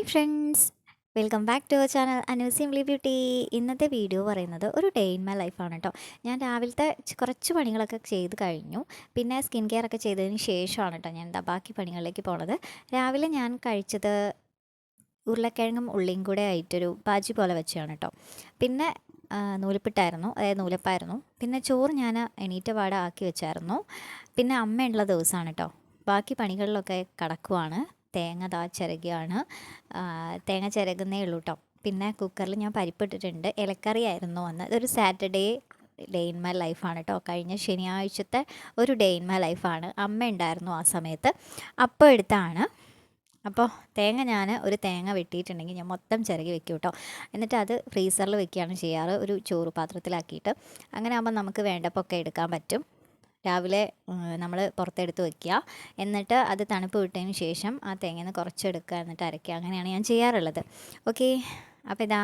Hi friends, welcome back to our channel Anu simply beauty. ഇന്നത്തെ video പറയുന്നത് ഒരു day in my ലൈഫാണ് കേട്ടോ. ഞാൻ രാവിലത്തെ കുറച്ച് പണികളൊക്കെ ചെയ്ത് കഴിഞ്ഞു. പിന്നെ സ്കിൻ കെയർ ഒക്കെ ചെയ്തതിന് ശേഷമാണ് കേട്ടോ ഞാൻ ബാക്കി പണികളിലേക്ക് പോണത്. രാവിലെ ഞാൻ കഴിച്ചത് ഉരുളക്കിഴങ്ങും ഉള്ളിയും കൂടെ ആയിട്ടൊരു ബാജി പോലെ വെച്ചാണ് കേട്ടോ. പിന്നെ നൂലിപ്പിട്ടായിരുന്നു, അതായത് നൂലപ്പായിരുന്നു. പിന്നെ ചോറ് ഞാൻ എണീറ്റ പാടെ ആക്കി വെച്ചായിരുന്നു. പിന്നെ അമ്മയുള്ള ദിവസമാണ് കേട്ടോ. ബാക്കി പണികളിലൊക്കെ കടക്കുവാണ്. തേങ്ങ ചിരകിയാണ്. തേങ്ങ ചിരകുന്നേ ഉള്ളൂ കേട്ടോ. പിന്നെ കുക്കറിൽ ഞാൻ പരിപ്പിട്ടിട്ടുണ്ട്. ഇലക്കറി ആയിരുന്നു അന്ന്. ഇതൊരു സാറ്റർഡേ ഡേ ഇൻ മൈ ലൈഫാണ് കേട്ടോ. കഴിഞ്ഞ ശനിയാഴ്ചത്തെ ഒരു ഡേ ഇൻ മൈ ലൈഫാണ്. അമ്മ ഉണ്ടായിരുന്നു ആ സമയത്ത്. അപ്പോൾ എടുത്താണ്. അപ്പോൾ ഞാൻ ഒരു തേങ്ങ വെട്ടിയിട്ടുണ്ടെങ്കിൽ ഞാൻ മൊത്തം ചിരകി വെക്കും കേട്ടോ. എന്നിട്ട് അത് ഫ്രീസറിൽ വെക്കുകയാണ് ചെയ്യാറ്, ഒരു ചോറ് പാത്രത്തിലാക്കിയിട്ട്. അങ്ങനെ ആകുമ്പോൾ നമുക്ക് വേണ്ടപ്പോൾ ഒക്കെ എടുക്കാൻ പറ്റും. രാവിലെ നമ്മൾ പുറത്തെടുത്ത് വെക്കുക, എന്നിട്ട് അത് തണുപ്പ് വിട്ടതിന് ശേഷം ആ തേങ്ങയിൽ നിന്ന് കുറച്ചെടുക്കുക, എന്നിട്ട് അരയ്ക്കുക. അങ്ങനെയാണ് ഞാൻ ചെയ്യാറുള്ളത്. ഓക്കെ, അപ്പോൾ ഇതാ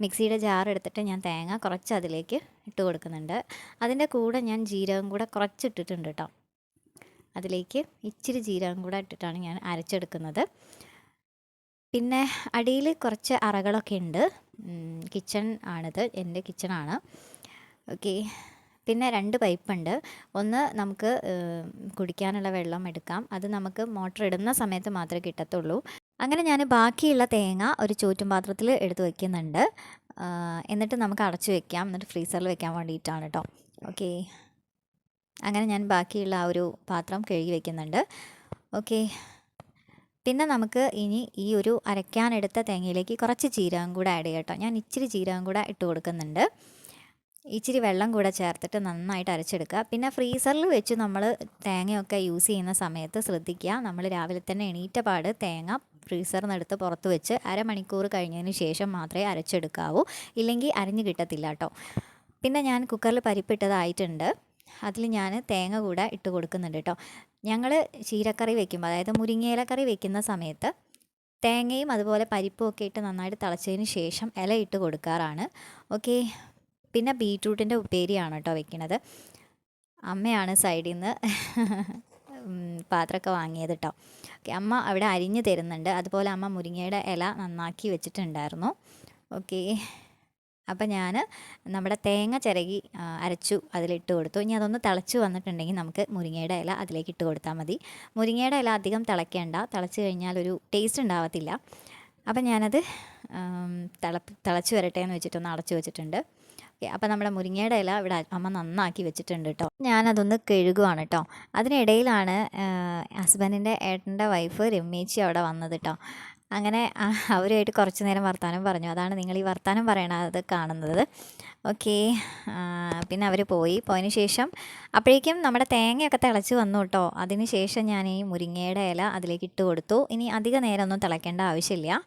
മിക്സിയുടെ ജാർ എടുത്തിട്ട് ഞാൻ തേങ്ങ കുറച്ച് അതിലേക്ക് ഇട്ട് കൊടുക്കുന്നുണ്ട്. അതിൻ്റെ കൂടെ ഞാൻ ജീരകം കൂടെ കുറച്ചിട്ടിട്ടുണ്ട് കേട്ടോ. അതിലേക്ക് ഇച്ചിരി ജീരകം കൂടെ ഇട്ടിട്ടാണ് ഞാൻ അരച്ചെടുക്കുന്നത്. പിന്നെ അടിയിൽ കുറച്ച് അറകളൊക്കെ ഉണ്ട്. കിച്ചൺ ആണിത്, എൻ്റെ കിച്ചണാണ്. ഓക്കെ, പിന്നെ 2 പൈപ്പുണ്ട്. ഒന്ന് നമുക്ക് കുടിക്കാനുള്ള വെള്ളം എടുക്കാം, അത് നമുക്ക് മോട്ടർ ഇടുന്ന സമയത്ത് മാത്രമേ കിട്ടത്തുള്ളൂ. അങ്ങനെ ഞാൻ ബാക്കിയുള്ള തേങ്ങ ഒരു ചോറ്റും പാത്രത്തിൽ എടുത്ത് വയ്ക്കുന്നുണ്ട്. എന്നിട്ട് നമുക്ക് അടച്ചു വെക്കാം, എന്നിട്ട് ഫ്രീസറിൽ വെക്കാൻ വേണ്ടിയിട്ടാണ് കേട്ടോ. ഓക്കെ, അങ്ങനെ ഞാൻ ബാക്കിയുള്ള ആ ഒരു പാത്രം കഴുകി വയ്ക്കുന്നുണ്ട്. ഓക്കെ, പിന്നെ നമുക്ക് ഇനി ഈ ഒരു അരയ്ക്കാനെടുത്ത തേങ്ങയിലേക്ക് കുറച്ച് ജീരകം കൂടെ ആഡ് ചെയ്യാം കേട്ടോ. ഞാൻ ഇച്ചിരി ജീരകം കൂടെ ഇട്ട് കൊടുക്കുന്നുണ്ട്. ഇച്ചിരി വെള്ളം കൂടെ ചേർത്തിട്ട് നന്നായിട്ട് അരച്ചെടുക്കുക. പിന്നെ ഫ്രീസറിൽ വെച്ച് നമ്മൾ തേങ്ങയൊക്കെ യൂസ് ചെയ്യുന്ന സമയത്ത് ശ്രദ്ധിക്കുക, നമ്മൾ രാവിലെ തന്നെ എണീറ്റ പാട് തേങ്ങ ഫ്രീസറിൽ നിന്ന് എടുത്ത് പുറത്ത് വെച്ച് അരമണിക്കൂർ കഴിഞ്ഞതിന് ശേഷം മാത്രമേ അരച്ചെടുക്കാവൂ, ഇല്ലെങ്കിൽ അരിഞ്ഞ് കിട്ടത്തില്ല കേട്ടോ. പിന്നെ ഞാൻ കുക്കറിൽ പരിപ്പിട്ടതായിട്ടുണ്ട്. അതിൽ ഞാൻ തേങ്ങ കൂടെ ഇട്ട് കൊടുക്കുന്നുണ്ട് കേട്ടോ. ഞങ്ങൾ ചീരക്കറി വെക്കുമ്പോൾ, അതായത് മുരിങ്ങയില കറി വെക്കുന്ന സമയത്ത് തേങ്ങയും അതുപോലെ പരിപ്പും ഒക്കെ ഇട്ട് നന്നായിട്ട് തിളച്ചതിന് ശേഷം ഇല ഇട്ട് കൊടുക്കാറാണ്. ഓക്കെ, പിന്നെ ബീറ്റ്റൂട്ടിൻ്റെ ഉപ്പേരിയാണ് കേട്ടോ വെക്കുന്നത്. അമ്മയാണ് സൈഡിൽ നിന്ന് പാത്രമൊക്കെ വാങ്ങിയത് കേട്ടോ. ഓക്കെ, അമ്മ അവിടെ അരിഞ്ഞ് തരുന്നുണ്ട്. അതുപോലെ അമ്മ മുരിങ്ങയുടെ ഇല നന്നാക്കി വെച്ചിട്ടുണ്ടായിരുന്നു. ഓക്കെ, അപ്പം ഞാൻ നമ്മുടെ തേങ്ങ ചിരകി അരച്ചു അതിലിട്ട് കൊടുത്തു. ഇനി അതൊന്ന് തിളച്ച് വന്നിട്ടുണ്ടെങ്കിൽ നമുക്ക് മുരിങ്ങയുടെ ഇല അതിലേക്ക് ഇട്ട് കൊടുത്താൽ മതി. മുരിങ്ങയുടെ ഇല അധികം തിളയ്ക്കേണ്ട, തിളച്ച് കഴിഞ്ഞാൽ ഒരു ടേസ്റ്റ് ഉണ്ടാവത്തില്ല. അപ്പം ഞാനത് തിളച്ച് വരട്ടെ എന്ന് വെച്ചിട്ടൊന്ന് അടച്ചു വെച്ചിട്ടുണ്ട്. ഓക്കെ, അപ്പോൾ നമ്മുടെ മുരിങ്ങയുടെ ഇല ഇവിടെ അമ്മ നന്നാക്കി വെച്ചിട്ടുണ്ട് കേട്ടോ. ഞാനതൊന്ന് കഴുകുവാണ് കേട്ടോ. അതിനിടയിലാണ് ഹസ്ബൻഡിൻ്റെ ഏട്ടൻ്റെ വൈഫ് രമ്യേച്ചി അവിടെ വന്നത് കേട്ടോ. അങ്ങനെ അവരുമായിട്ട് കുറച്ച് നേരം വർത്തമാനം പറഞ്ഞു. അതാണ് നിങ്ങൾ ഈ വർത്തമാനം പറയണത് കാണുന്നത്. ഓക്കെ, പിന്നെ അവർ പോയതിന് ശേഷം അപ്പോഴേക്കും നമ്മുടെ തേങ്ങയൊക്കെ തിളച്ച് വന്നു കേട്ടോ. അതിന് ശേഷം ഞാൻ ഈ മുരിങ്ങയുടെ ഇല അതിലേക്ക് ഇട്ട് കൊടുത്തു. ഇനി അധിക നേരമൊന്നും തിളയ്ക്കേണ്ട ആവശ്യമില്ല.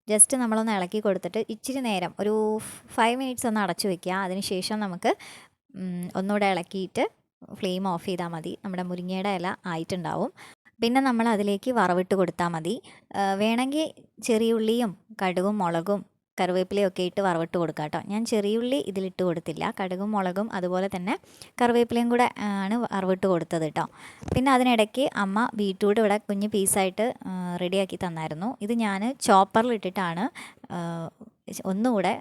ജസ്റ്റ് നമ്മളൊന്ന് ഇളക്കി കൊടുത്തിട്ട് ഇച്ചിരി നേരം, ഒരു 5 മിനിറ്റ്സ് ഒന്ന് അടച്ചു വയ്ക്കുക. അതിന് ശേഷം നമുക്ക് ഒന്നുകൂടെ ഇളക്കിയിട്ട് ഫ്ലെയിം ഓഫ് ചെയ്താൽ മതി. നമ്മുടെ മുരിങ്ങയുടെ ഇല ആയിട്ടുണ്ടാവും. പിന്നെ നമ്മൾ അതിലേക്ക് വറവിട്ട് കൊടുത്താൽ മതി. വേണമെങ്കിൽ ചെറിയ ഉള്ളിയും കടുകും മുളകും കറിവേപ്പിലയും ഒക്കെ ഇട്ട് വറവിട്ട് കൊടുക്കുക കേട്ടോ. ഞാൻ ചെറിയുള്ളി ഇതിലിട്ട് കൊടുത്തില്ല, കടുകും മുളകും അതുപോലെ തന്നെ കറിവേപ്പിലയും കൂടെ ആണ് വറവിട്ട് കൊടുത്തത് കേട്ടോ. പിന്നെ അതിനിടയ്ക്ക് അമ്മ ബീറ്റ്റൂട്ട് ഇവിടെ കുഞ്ഞ് പീസായിട്ട് റെഡിയാക്കി തന്നായിരുന്നു. ഇത് ഞാൻ ചോപ്പറിലിട്ടിട്ടാണ് ഒന്നുകൂടെ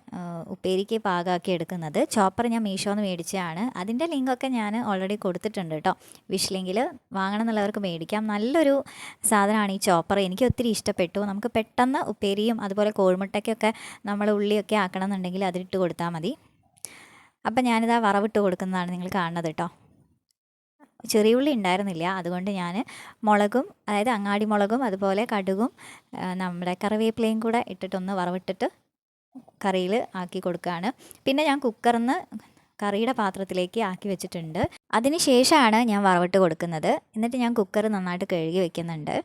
ഉപ്പേരിക്ക് പാകമാക്കി എടുക്കുന്നത്. ചോപ്പർ ഞാൻ മീഷോന്ന് മേടിച്ചതാണ്. അതിൻ്റെ ലിങ്കൊക്കെ ഞാൻ ഓൾറെഡി കൊടുത്തിട്ടുണ്ട് കേട്ടോ. വിഷ് ലിങ്കിൽ വാങ്ങണം എന്നുള്ളവർക്ക് മേടിക്കാം. നല്ലൊരു സാധനമാണ് ഈ ചോപ്പർ, എനിക്ക് ഒത്തിരി ഇഷ്ടപ്പെട്ടു. നമുക്ക് പെട്ടെന്ന് ഉപ്പേരിയും അതുപോലെ കോഴിമുട്ടയ്ക്കൊക്കെ നമ്മൾ ഉള്ളിയൊക്കെ ആക്കണം എന്നുണ്ടെങ്കിൽ അതിലിട്ട് കൊടുത്താൽ മതി. അപ്പം ഞാനിതാ വറവിട്ട് കൊടുക്കുന്നതാണ് നിങ്ങൾ കാണുന്നത് കേട്ടോ. ചെറിയ ഉള്ളി ഉണ്ടായിരുന്നില്ല, അതുകൊണ്ട് ഞാൻ മുളകും, അതായത് അങ്ങാടി മുളകും അതുപോലെ കടുകും നമ്മുടെ കറിവേപ്പിലയും കൂടെ ഇട്ടിട്ടൊന്ന് വറവിട്ടിട്ട് കറിയിൽ ആക്കി കൊടുക്കുകയാണ്. പിന്നെ ഞാൻ കുക്കറിൽ നിന്ന് കറിയുടെ പാത്രത്തിലേക്ക് ആക്കി വെച്ചിട്ടുണ്ട്. അതിന് ശേഷമാണ് ഞാൻ വറവിട്ട് കൊടുക്കുന്നത്. എന്നിട്ട് ഞാൻ കുക്കർ നന്നായിട്ട് കഴുകി വെക്കുന്നുണ്ട്.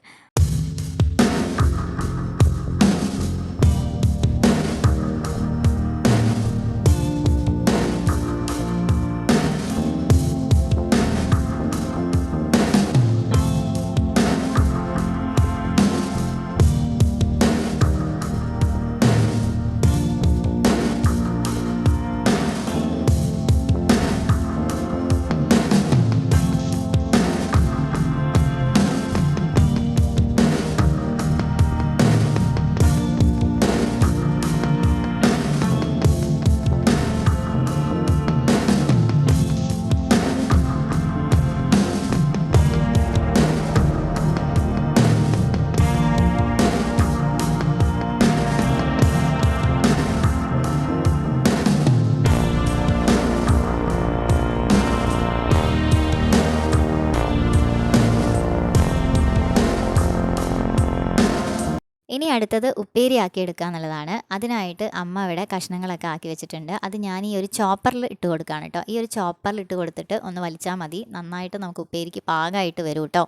അടുത്തത് ഉപ്പേരിയാക്കി എടുക്കുക എന്നുള്ളതാണ്. അതിനായിട്ട് അമ്മ ഇവിടെ കഷ്ണങ്ങളൊക്കെ ആക്കി വെച്ചിട്ടുണ്ട്. അത് ഞാൻ ഈ ഒരു ചോപ്പറിൽ ഇട്ട് കൊടുക്കുകയാണ് കേട്ടോ. ഈ ഒരു ചോപ്പറിൽ ഇട്ട് കൊടുത്തിട്ട് ഒന്ന് വലിച്ചാൽ മതി, നന്നായിട്ട് നമുക്ക് ഉപ്പേരിക്ക് പാകമായിട്ട് വരും കേട്ടോ.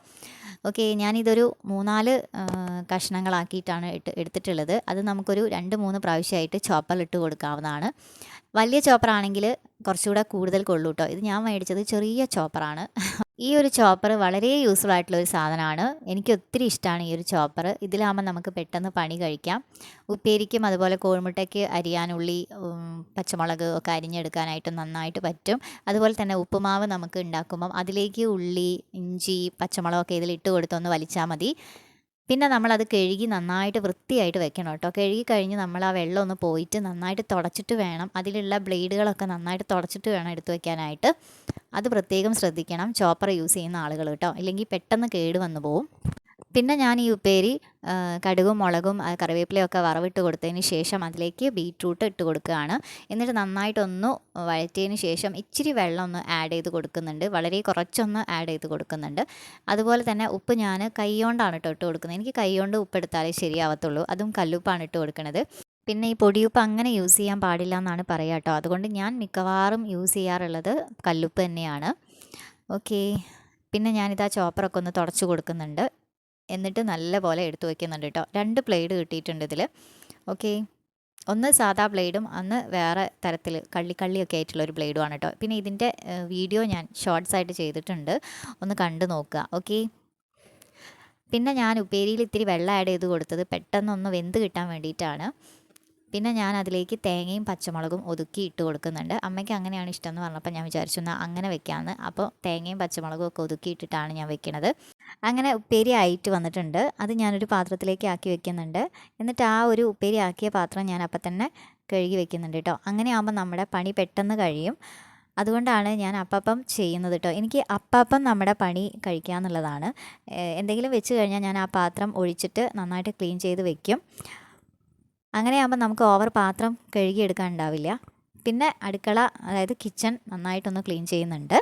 ഓക്കെ, ഞാനിതൊരു 3-4 കഷ്ണങ്ങളാക്കിയിട്ടാണ് എടുത്തിട്ടുള്ളത്. അത് നമുക്കൊരു 2-3 പ്രാവശ്യമായിട്ട് ചോപ്പറിൽ ഇട്ട് കൊടുക്കാവുന്നതാണ്. വലിയ ചോപ്പറാണെങ്കിൽ കുറച്ചുകൂടെ കൂടുതൽ കൊള്ളൂ കേട്ടോ. ഇത് ഞാൻ മേടിച്ചത് ചെറിയ ചോപ്പറാണ്. ഈ ഒരു ചോപ്പർ വളരെ യൂസ്ഫുൾ ആയിട്ടുള്ള ഒരു സാധനമാണ്. എനിക്ക് ഒത്തിരി ഇഷ്ടമാണ് ഈ ഒരു ചോപ്പർ. ഇതിലാകുമ്പോൾ നമുക്ക് പെട്ടെന്ന് പണി കഴിക്കാം. ഉപ്പേരിക്കും അതുപോലെ കോഴിമുട്ടയ്ക്ക് അരിയാൻ ഉള്ളി, പച്ചമുളക് ഒക്കെ അരിഞ്ഞെടുക്കാനായിട്ട് നന്നായിട്ട് പറ്റും. അതുപോലെ തന്നെ ഉപ്പുമാവ് നമുക്ക് ഉണ്ടാക്കുമ്പം അതിലേക്ക് ഉള്ളി, ഇഞ്ചി, പച്ചമുളകൊക്കെ ഇതിലിട്ട് കൊടുത്തൊന്ന് വലിച്ചാൽ മതി. പിന്നെ നമ്മളത് കഴുകി നന്നായിട്ട് വൃത്തിയായിട്ട് വെക്കണം കേട്ടോ. കഴുകി കഴിഞ്ഞ് നമ്മൾ ആ വെള്ളം ഒന്ന് പോയിട്ട് നന്നായിട്ട് തുടച്ചിട്ട് വേണം, അതിലുള്ള ബ്ലേഡുകളൊക്കെ നന്നായിട്ട് തുടച്ചിട്ട് വേണം എടുത്ത് വെക്കാനായിട്ട്. അത് പ്രത്യേകം ശ്രദ്ധിക്കണം ചോപ്പർ യൂസ് ചെയ്യുന്ന ആളുകൾ കേട്ടോ, ഇല്ലെങ്കിൽ പെട്ടെന്ന് കേട് വന്നു പോവും. പിന്നെ ഞാൻ ഈ ഉപ്പേരി കടുകും മുളകും കറിവേപ്പിലയൊക്കെ വറവിട്ട് കൊടുത്തതിന് ശേഷം അതിലേക്ക് ബീറ്റ്റൂട്ട് ഇട്ട് കൊടുക്കുകയാണ്. എന്നിട്ട് നന്നായിട്ടൊന്ന് വഴറ്റിയതിന് ശേഷം ഇച്ചിരി വെള്ളം ഒന്ന് ആഡ് ചെയ്ത് കൊടുക്കുന്നുണ്ട്, വളരെ കുറച്ചൊന്ന് ആഡ് ചെയ്ത് കൊടുക്കുന്നുണ്ട്. അതുപോലെ തന്നെ ഉപ്പ് ഞാൻ കൈകൊണ്ടാണ് കേട്ടോ ഇട്ട് കൊടുക്കുന്നത്. എനിക്ക് കൈകൊണ്ട് ഉപ്പ് എടുത്താലേ ശരിയാവത്തുള്ളൂ, അതും കല്ലുപ്പാണ് ഇട്ട് കൊടുക്കുന്നത്. പിന്നെ ഈ പൊടിയുപ്പ് അങ്ങനെ യൂസ് ചെയ്യാൻ പാടില്ല എന്നാണ് പറയുക കേട്ടോ. അതുകൊണ്ട് ഞാൻ മിക്കവാറും യൂസ് ചെയ്യാറുള്ളത് കല്ലുപ്പ് തന്നെയാണ്. ഓക്കെ, പിന്നെ ഞാനിതാ ചോപ്പറൊക്കെ ഒന്ന് തുടച്ച് കൊടുക്കുന്നുണ്ട്. എന്നിട്ട് നല്ല പോലെ എടുത്തു വയ്ക്കുന്നുണ്ട് കേട്ടോ. 2 ബ്ലേഡ് കിട്ടിയിട്ടുണ്ട് ഇതിൽ. ഓക്കെ, ഒന്ന് സാധാ ബ്ലേഡും ഒന്ന് വേറെ തരത്തിൽ കള്ളിയൊക്കെ ആയിട്ടുള്ള ഒരു ബ്ലേഡുമാണ് കേട്ടോ. പിന്നെ ഇതിൻ്റെ വീഡിയോ ഞാൻ ഷോർട്സ് ആയിട്ട് ചെയ്തിട്ടുണ്ട്, ഒന്ന് കണ്ടു നോക്കുക. ഓക്കെ, പിന്നെ ഞാൻ ഉപ്പേരിയിൽ ഇത്തിരി വെള്ളം ആഡ് ചെയ്ത് കൊടുത്തത് പെട്ടെന്നൊന്ന് വെന്ത് കിട്ടാൻ വേണ്ടിയിട്ടാണ്. പിന്നെ ഞാൻ അതിലേക്ക് തേങ്ങയും പച്ചമുളകും ഒതുക്കി ഇട്ട് കൊടുക്കുന്നുണ്ട്. അമ്മയ്ക്ക് അങ്ങനെയാണ് ഇഷ്ടം എന്ന് പറഞ്ഞപ്പോൾ ഞാൻ വിചാരിച്ചു എന്നാൽ അങ്ങനെ വെക്കാമെന്ന്. അപ്പോൾ തേങ്ങയും പച്ചമുളകും ഒക്കെ ഒതുക്കി ഇട്ടിട്ടാണ് ഞാൻ വെക്കുന്നത്. അങ്ങനെ ഉപ്പേരി ആയിട്ട് വന്നിട്ടുണ്ട്. അത് ഞാനൊരു പാത്രത്തിലേക്ക് ആക്കി വെക്കുന്നുണ്ട്. എന്നിട്ട് ആ ഒരു ഉപ്പേരി ആക്കിയ പാത്രം ഞാൻ അപ്പം തന്നെ കഴുകി വെക്കുന്നുണ്ട് കേട്ടോ. അങ്ങനെ ആകുമ്പോൾ നമ്മുടെ പണി പെട്ടെന്ന് കഴിയും. അതുകൊണ്ടാണ് ഞാൻ അപ്പം ചെയ്യുന്നത് കേട്ടോ. എനിക്ക് അപ്പം നമ്മുടെ പണി കഴിക്കുക എന്നുള്ളതാണ്. എന്തെങ്കിലും വെച്ച് കഴിഞ്ഞാൽ ഞാൻ ആ പാത്രം ഒഴിച്ചിട്ട് നന്നായിട്ട് ക്ലീൻ ചെയ്ത് വെക്കും. അങ്ങനെയാകുമ്പോൾ നമുക്ക് ഓവർ പാത്രം കഴുകിയെടുക്കാൻ ഉണ്ടാവില്ല. പിന്നെ അടുക്കള, അതായത് കിച്ചൺ നന്നായിട്ടൊന്ന് ക്ലീൻ ചെയ്യുന്നുണ്ട്.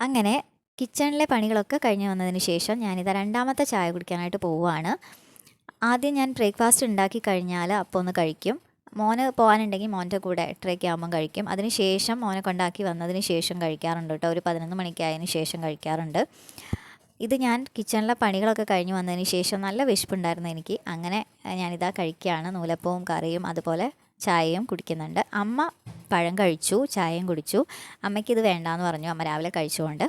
അങ്ങനെ കിച്ചണിലെ പണികളൊക്കെ കഴിഞ്ഞ് വന്നതിന് ശേഷം ഞാനിതാ രണ്ടാമത്തെ ചായ കുടിക്കാനായിട്ട് പോവുകയാണ്. ആദ്യം ഞാൻ ബ്രേക്ക്ഫാസ്റ്റ് ഉണ്ടാക്കി കഴിഞ്ഞാൽ അപ്പോൾ ഒന്ന് കഴിക്കും. മോന് പോകാനുണ്ടെങ്കിൽ മോൻ്റെ കൂടെ 8:30 ആകുമ്പം കഴിക്കും. അതിന് ശേഷം മോനെ കൊണ്ടാക്കി വന്നതിന് ശേഷം കഴിക്കാറുണ്ട് കേട്ടോ. ഒരു 11 മണിക്കായതിന് ശേഷം കഴിക്കാറുണ്ട്. ഇത് ഞാൻ കിച്ചണിലെ പണികളൊക്കെ കഴിഞ്ഞ് വന്നതിന് ശേഷം നല്ല വിശപ്പുണ്ടായിരുന്നു എനിക്ക്. അങ്ങനെ ഞാനിതാ കഴിക്കുകയാണ്. നൂലപ്പവും കറിയും അതുപോലെ ചായയും കുടിക്കുന്നുണ്ട്. അമ്മ പഴം കഴിച്ചു, ചായയും കുടിച്ചു. അമ്മയ്ക്കിത് വേണ്ടാന്ന് പറഞ്ഞു, അമ്മ രാവിലെ കഴിച്ചുകൊണ്ട്.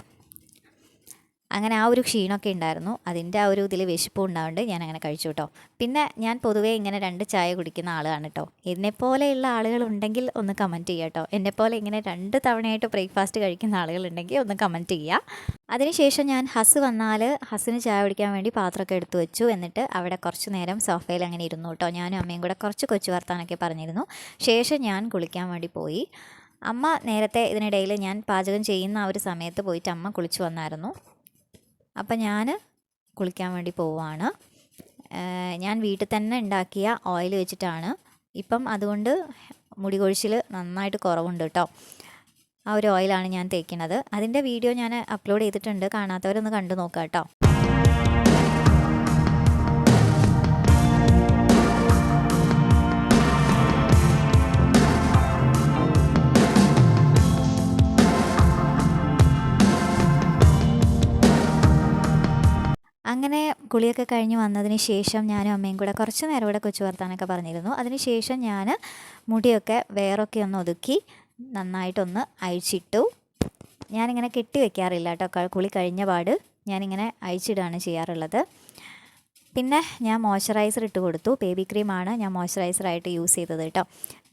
അങ്ങനെ ആ ഒരു ക്ഷീണമൊക്കെ ഉണ്ടായിരുന്നു. അതിൻ്റെ ആ ഒരു ഇതിൽ വിശപ്പും ഉണ്ടാവുകൊണ്ട് ഞാൻ അങ്ങനെ കഴിച്ചു കേട്ടോ. പിന്നെ ഞാൻ പൊതുവേ ഇങ്ങനെ 2 ചായ കുടിക്കുന്ന ആളാണ് കേട്ടോ. എന്നെപ്പോലെയുള്ള ആളുകളുണ്ടെങ്കിൽ ഒന്ന് കമൻറ്റ് ചെയ്യുക കേട്ടോ. എന്നെപ്പോലെ ഇങ്ങനെ 2 തവണയായിട്ട് ബ്രേക്ക്ഫാസ്റ്റ് കഴിക്കുന്ന ആളുകളുണ്ടെങ്കിൽ ഒന്ന് കമൻറ്റ് ചെയ്യുക. അതിനുശേഷം ഞാൻ ഹസ് വന്നാൽ ഹസ്സിന് ചായ കുടിക്കാൻ വേണ്ടി പാത്രമൊക്കെ എടുത്തു വെച്ചു. എന്നിട്ട് അവിടെ കുറച്ച് നേരം സോഫയിൽ അങ്ങനെ ഇരുന്നു കേട്ടോ. ഞാനും അമ്മയും കൂടെ കുറച്ച് കൊച്ചു വർത്താനൊക്കെ പറഞ്ഞിരുന്നു. ശേഷം ഞാൻ കുളിക്കാൻ വേണ്ടി പോയി. അമ്മ നേരത്തെ ഇതിനിടയിൽ ഞാൻ പാചകം ചെയ്യുന്ന ആ ഒരു സമയത്ത് പോയിട്ട് അമ്മ കുളിച്ച് വന്നായിരുന്നു. അപ്പം ഞാൻ കുളിക്കാൻ വേണ്ടി പോവുകയാണ്. ഞാൻ വീട്ടിൽ തന്നെ ഉണ്ടാക്കിയ ഓയിൽ വെച്ചിട്ടാണ് ഇപ്പം, അതുകൊണ്ട് മുടി കൊഴിച്ചിൽ നന്നായിട്ട് കുറവുണ്ട് കേട്ടോ. ആ ഒരു ഓയിലാണ് ഞാൻ തേക്കുന്നത്. അതിൻ്റെ വീഡിയോ ഞാൻ അപ്ലോഡ് ചെയ്തിട്ടുണ്ട്, കാണാത്തവരൊന്ന് കണ്ടു നോക്കാം കേട്ടോ. അങ്ങനെ കുളിയൊക്കെ കഴിഞ്ഞ് വന്നതിന് ശേഷം ഞാനും അമ്മയും കൂടെ കുറച്ച് നേരം ഇവിടെ കൊച്ചു വർത്താനൊക്കെ പറഞ്ഞിരുന്നു. അതിന് ശേഷം ഞാൻ മുടിയൊക്കെ വേറൊക്കെ ഒന്ന് ഒതുക്കി നന്നായിട്ടൊന്ന് അഴിച്ചിട്ടു. ഞാനിങ്ങനെ കെട്ടി വെക്കാറില്ല കേട്ടോ. കുളി കഴിഞ്ഞ പാട് ഞാനിങ്ങനെ അഴിച്ചിടുകയാണ് ചെയ്യാറുള്ളത്. പിന്നെ ഞാൻ മോയ്സ്ചറൈസർ ഇട്ട് കൊടുത്തു. ബേബി ക്രീമാണ് ഞാൻ മോയ്സ്ചറൈസറായിട്ട് യൂസ് ചെയ്തത് കേട്ടോ.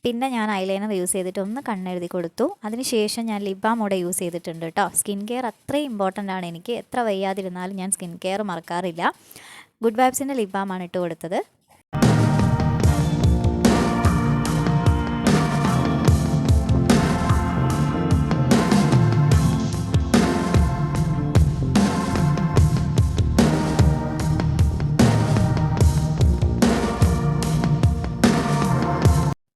പിന്നെ ഞാൻ ഐലൈനർ യൂസ് ചെയ്തിട്ട് ഒന്ന് കണ്ണെഴുതി കൊടുത്തു. അതിനുശേഷം ഞാൻ ലിപ് ബാം കൂടെ യൂസ് ചെയ്തിട്ടുണ്ട് കേട്ടോ. സ്കിൻ കെയർ അത്രയും ഇമ്പോർട്ടൻ്റ് ആണ് എനിക്ക്. എത്ര വയ്യാതിരുന്നാലും ഞാൻ സ്കിൻ കെയർ മറക്കാറില്ല. ഗുഡ് വൈബ്സിൻ്റെ ലിപ് ബാമാണ് ഇട്ട് കൊടുത്തത്.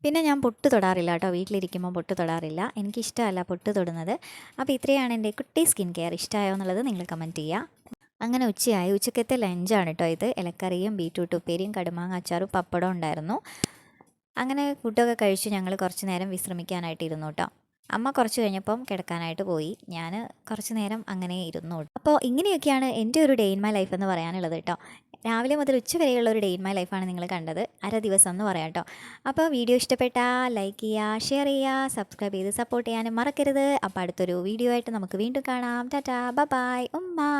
പിന്നെ ഞാൻ പൊട്ട് തൊടാറില്ല കേട്ടോ. വീട്ടിലിരിക്കുമ്പോൾ പൊട്ട് തൊടാറില്ല. എനിക്കിഷ്ടമല്ല പൊട്ട് തൊടുന്നത്. അപ്പോൾ ഇത്രയാണ് എൻ്റെ കുട്ടി സ്കിൻ കെയർ. ഇഷ്ടമായോ എന്നുള്ളത് നിങ്ങൾ കമൻറ്റ് ചെയ്യുക. അങ്ങനെ ഉച്ചയായി. ഉച്ചക്കത്തെ ലഞ്ചാണ് കേട്ടോ ഇത്. ഇലക്കറിയും ബീറ്റ്റൂട്ട് ഉപ്പേരിയും കടുമാങ്ങ അച്ചാറും പപ്പടം ഉണ്ടായിരുന്നു. അങ്ങനെ ഫുഡൊക്കെ കഴിച്ച് ഞങ്ങൾ കുറച്ച് നേരം വിശ്രമിക്കാനായിട്ട് ഇരുന്നു കേട്ടോ. അമ്മ കുറച്ച് കഴിഞ്ഞപ്പം കിടക്കാനായിട്ട് പോയി. ഞാൻ കുറച്ച് നേരം അങ്ങനെ ഇരുന്നു. അപ്പോൾ ഇങ്ങനെയൊക്കെയാണ് എൻ്റെ ഒരു ഡേ ഇൻ മൈ ലൈഫ് എന്ന് പറയാനുള്ളത് കേട്ടോ. രാവിലെ മുതൽ ഉച്ച വരെയുള്ള ഒരു ഡേ ഇൻ മൈ ലൈഫാണ് നിങ്ങൾ കണ്ടത്. അര ദിവസം എന്ന് പറയാം കേട്ടോ. അപ്പോൾ വീഡിയോ ഇഷ്ടപ്പെട്ടാൽ ലൈക്ക് ചെയ്യുക, ഷെയർ ചെയ്യുക, സബ്സ്ക്രൈബ് ചെയ്ത് സപ്പോർട്ട് ചെയ്യാനും മറക്കരുത്. അപ്പോൾ അടുത്തൊരു വീഡിയോ ആയിട്ട് നമുക്ക് വീണ്ടും കാണാം. ടാറ്റാ, ബൈ ബൈ, ഉമ്മ.